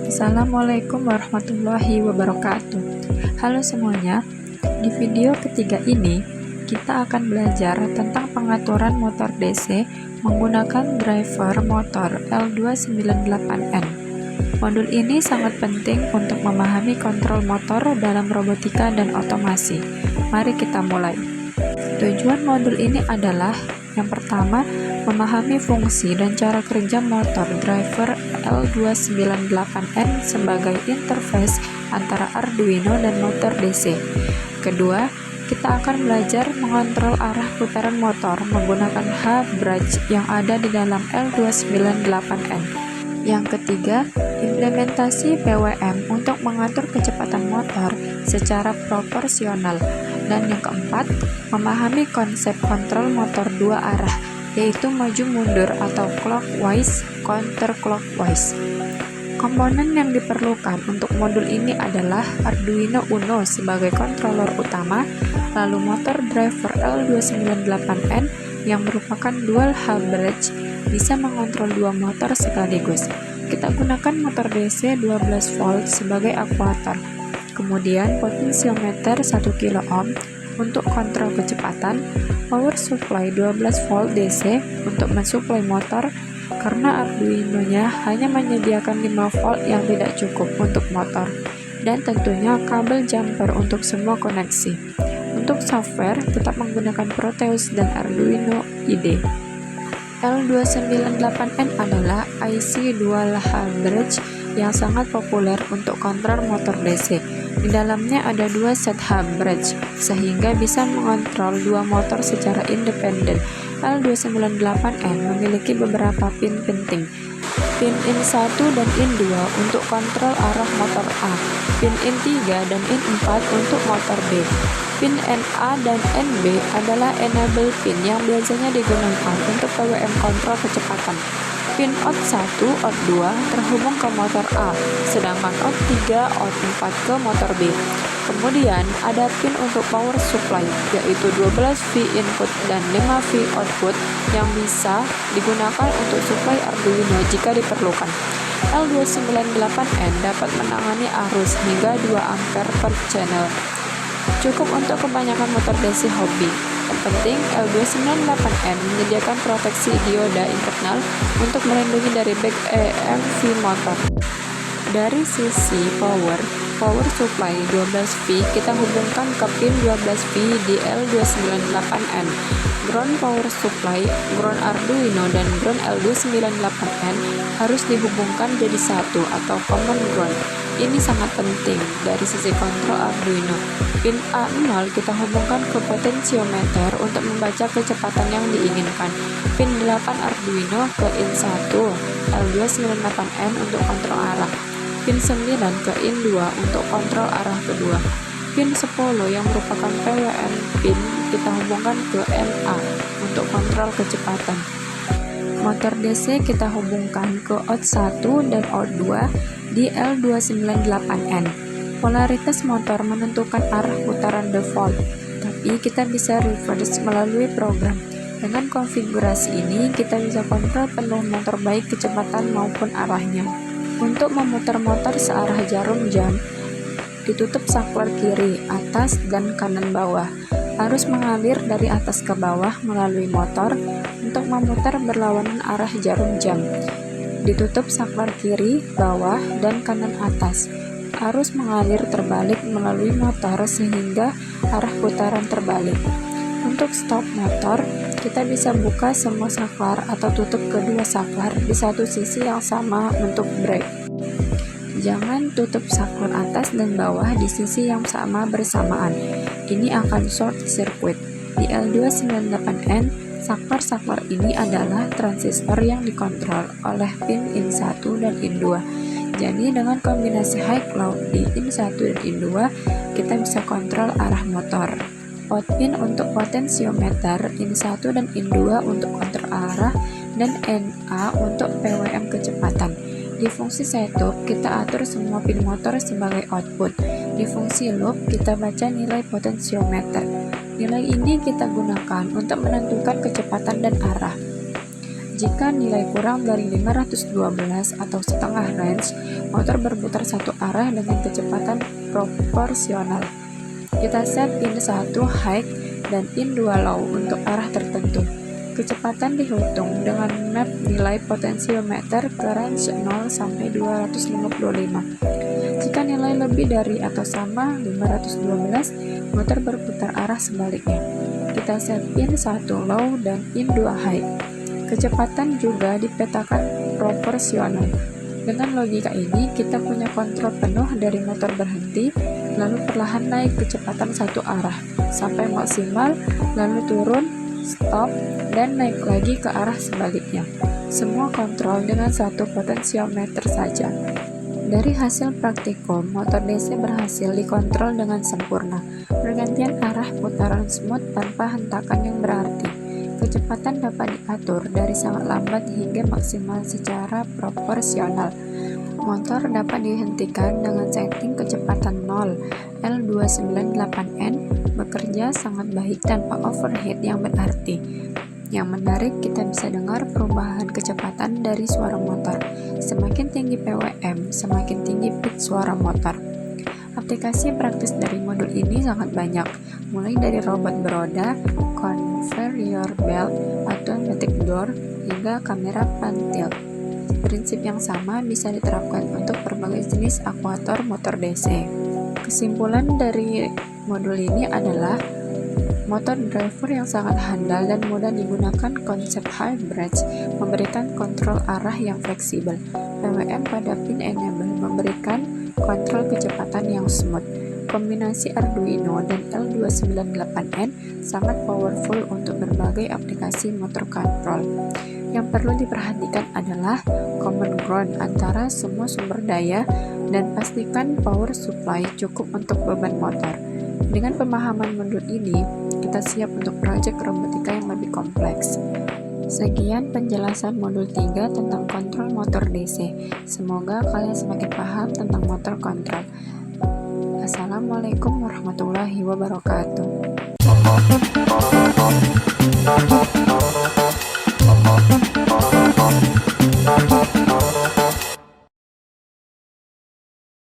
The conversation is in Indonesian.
Assalamualaikum warahmatullahi wabarakatuh. Halo semuanya, di video ketiga ini kita akan belajar tentang pengaturan motor DC menggunakan driver motor L298N. Modul ini sangat penting untuk memahami kontrol motor dalam robotika dan otomasi. Mari kita mulai. Tujuan modul ini adalah yang pertama, memahami fungsi dan cara kerja motor driver L298N sebagai interface antara Arduino dan motor DC. Kedua, kita akan belajar mengontrol arah putaran motor menggunakan H-Brake yang ada di dalam L298N. Yang ketiga, implementasi PWM untuk mengatur kecepatan motor secara proporsional. Dan yang keempat, memahami konsep kontrol motor dua arah, yaitu maju mundur atau clockwise, counterclockwise. Komponen yang diperlukan untuk modul ini adalah Arduino Uno sebagai controller utama, lalu motor driver L298N yang merupakan dual H-Brake bisa mengontrol dua motor sekaligus. Kita gunakan motor DC 12 volt sebagai akuator. Kemudian potensiometer 1 kilo ohm untuk kontrol kecepatan, power supply 12 volt DC untuk mensuplai motor karena Arduino-nya hanya menyediakan 5 volt yang tidak cukup untuk motor, dan tentunya kabel jumper untuk semua koneksi. Untuk software tetap menggunakan Proteus dan Arduino IDE. L298N adalah IC dual H-Brake yang sangat populer untuk kontrol motor DC. Di dalamnya ada dua set H-Brake, sehingga bisa mengontrol dua motor secara independen. L298N memiliki beberapa pin penting. Pin in 1 dan in 2 untuk kontrol arah motor A, pin in 3 dan in 4 untuk motor B. Pin NA dan NB adalah enable pin yang biasanya digunakan untuk PWM kontrol kecepatan. Pin OUT 1, OUT 2 terhubung ke motor A, sedangkan OUT 3, OUT 4 ke motor B. Kemudian ada pin untuk power supply, yaitu 12V input dan 5V output yang bisa digunakan untuk suplai Arduino jika diperlukan. L298N dapat menangani arus hingga 2 ampere per channel. Cukup untuk kebanyakan motor DC hobi. Yang penting, L298N menyediakan proteksi dioda internal untuk melindungi dari back EMV motor. Dari sisi power supply 12V kita hubungkan ke pin 12V di L298N. Ground power supply, ground Arduino dan ground L298N harus dihubungkan jadi satu atau common ground. Ini sangat penting dari sisi kontrol Arduino. Pin A0 kita hubungkan ke potensiometer untuk membaca kecepatan yang diinginkan. Pin 8 Arduino ke in 1 L298N untuk kontrol arah. Pin 9 ke in 2 untuk kontrol arah kedua. Pin 10 yang merupakan PWM pin kita hubungkan ke NA untuk kontrol kecepatan. Motor DC kita hubungkan ke OUT 1 dan OUT 2 di L298N. Polaritas motor menentukan arah putaran default, tapi kita bisa reverse melalui program. Dengan konfigurasi ini, kita bisa kontrol penuh motor baik kecepatan maupun arahnya. Untuk memutar motor searah jarum jam, ditutup saklar kiri, atas, dan kanan bawah. Harus mengalir dari atas ke bawah melalui motor untuk memutar berlawanan arah jarum jam. Ditutup saklar kiri, bawah, dan kanan atas. Harus mengalir terbalik melalui motor sehingga arah putaran terbalik. Untuk stop motor, kita bisa buka semua saklar atau tutup kedua saklar di satu sisi yang sama untuk brake. Jangan tutup saklar atas dan bawah di sisi yang sama bersamaan. Ini akan short circuit. Di L298N, saklar-saklar ini adalah transistor yang dikontrol oleh pin in 1 dan in 2. Jadi dengan kombinasi high cloud di in 1 dan in 2, kita bisa kontrol arah motor. Out pin untuk potensiometer, in 1 dan in 2 untuk kontrol arah, dan NA untuk PWM kecepatan. Di fungsi setup, kita atur semua pin motor sebagai output. Di fungsi loop, kita baca nilai potensiometer. Nilai ini kita gunakan untuk menentukan kecepatan dan arah. Jika nilai kurang dari 512 atau setengah range, motor berputar satu arah dengan kecepatan proporsional. Kita set in 1 high dan in 2 low untuk arah tertentu. Kecepatan dihitung dengan map nilai potensiometer ke range 0 sampai 255. Jika nilai lebih dari atau sama 512, motor berputar arah sebaliknya. Kita set in 1 low dan in 2 high. Kecepatan juga dipetakan proporsional. Dengan logika ini, kita punya kontrol penuh dari motor berhenti, lalu perlahan naik kecepatan satu arah, sampai maksimal, lalu turun, stop, dan naik lagi ke arah sebaliknya. Semua kontrol dengan satu potensiometer saja. Dari hasil praktikum, motor DC berhasil dikontrol dengan sempurna, pergantian arah putaran smooth tanpa hentakan yang berarti. Kecepatan dapat diatur dari sangat lambat hingga maksimal secara proporsional. Motor dapat dihentikan dengan setting kecepatan 0. L298N bekerja sangat baik tanpa overheat yang berarti. Yang menarik, kita bisa dengar perubahan kecepatan dari suara motor. Semakin tinggi PWM, semakin tinggi peak suara motor. Aplikasi praktis dari modul ini sangat banyak, mulai dari robot beroda, conveyor belt, automatic door, hingga kamera pan tilt. Prinsip yang sama bisa diterapkan untuk berbagai jenis akuator motor DC. Kesimpulan dari modul ini adalah motor driver yang sangat handal dan mudah digunakan. Konsep high bridge memberikan kontrol arah yang fleksibel. PWM pada pin enable memberikan kontrol kecepatan yang smooth. Kombinasi Arduino dan L298N sangat powerful untuk berbagai aplikasi motor control. Yang perlu diperhatikan adalah common ground antara semua sumber daya dan pastikan power supply cukup untuk beban motor. Dengan pemahaman modul ini, kita siap untuk proyek robotika yang lebih kompleks. Sekian penjelasan modul 3 tentang kontrol motor DC. Semoga kalian semakin paham tentang motor kontrol. Assalamualaikum warahmatullahi wabarakatuh.